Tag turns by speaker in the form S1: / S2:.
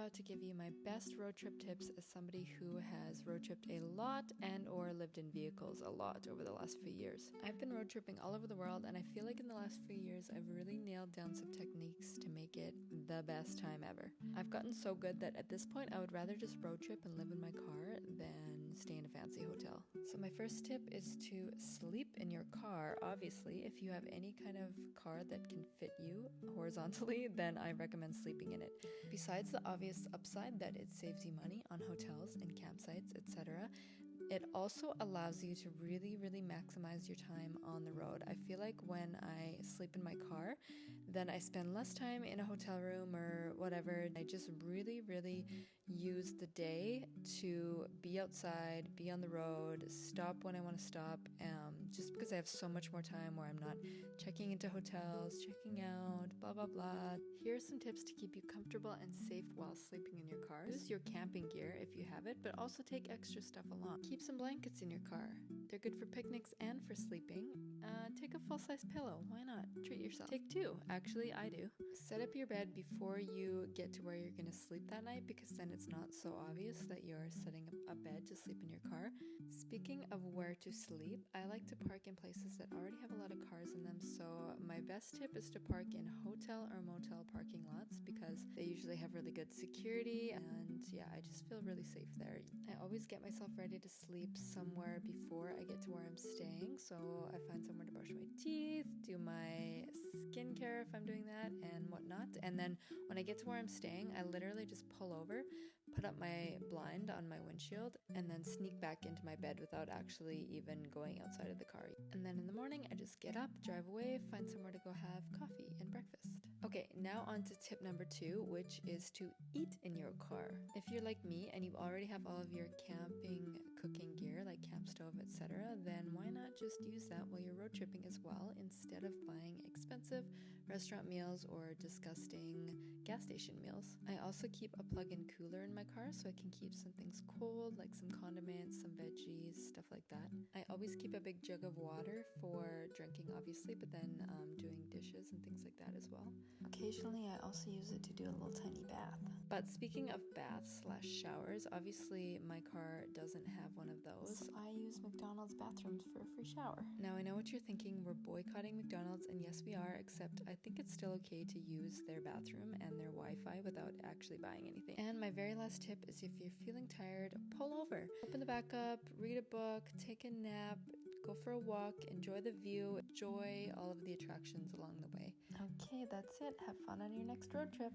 S1: about to give you my best road trip tips as somebody who has road tripped a lot and or lived in vehicles a lot over the last few years. I've been road tripping all over the world, and I feel like in the last few years I've really nailed down some techniques to make it the best time ever. I've gotten so good that at this point I would rather just road trip and live in my car than stay in a fancy hotel. So my first tip is to sleep in your car. Obviously, if you have any kind of car that can fit you horizontally, then I recommend sleeping in it. Besides the obvious upside that it saves you money on hotels and campsites, etc., it also allows you to really maximize your time on the road. I feel like when I sleep in my car, then I spend less time in a hotel room or whatever. I just really use the day to be outside, be on the road, stop when I want to stop, just because I have so much more time where I'm not checking into hotels, checking out, blah blah. Here are some tips to keep you comfortable and safe while sleeping in your car. Use your camping gear if you have it, but also take extra stuff along. Keep some blankets in your car. They're good for picnics and for sleeping. Take a full-size pillow. Why not? Treat yourself. Take two. Actually, I do. Set up your bed before you get to where you're going to sleep that night, because then it's not so obvious that you're setting up a bed to sleep in your car. Speaking of where to sleep, I like to park in places that already have a lot of cars in them, so my best tip is to park in hotel or motel parking lots because they usually have really good security, and yeah, I just feel really safe there. I always get myself ready to sleep somewhere before I get to where I'm staying, so I find somewhere to brush my teeth, do my skincare if I'm doing that, and whatnot. And then when I get to where I'm staying, I literally just pull over, put up my blind on my windshield, and then sneak back into my bed without actually even going outside of the car. And then in the morning, I just get up, drive away, find somewhere to go have coffee and breakfast. Okay, now on to tip number 2, which is to eat in your car. If you're like me and you already have all of your camping cooking gear like camp stove, etc., then why not just use that while you're road tripping as well, instead of buying expensive restaurant meals or disgusting gas station meals. I also keep a plug-in cooler in my car so I can keep some things cold, like some condiments, some veggies, stuff like that. I always keep a big jug of water for drinking, obviously, but then doing dishes and things like that as well. Occasionally, I also use it to do a little tiny bath. But speaking of baths / showers, obviously my car doesn't have one of those. So I use McDonald's bathrooms for a free shower. Now I know what you're thinking, we're boycotting McDonald's, and yes we are, except I think it's still okay to use their bathroom and their Wi-Fi without actually buying anything. And my very last tip is, if you're feeling tired, pull over. Open the back up, read a book, take a nap, go for a walk, enjoy the view, enjoy all of the attractions along the way. Okay, that's it. Have fun on your next road trip.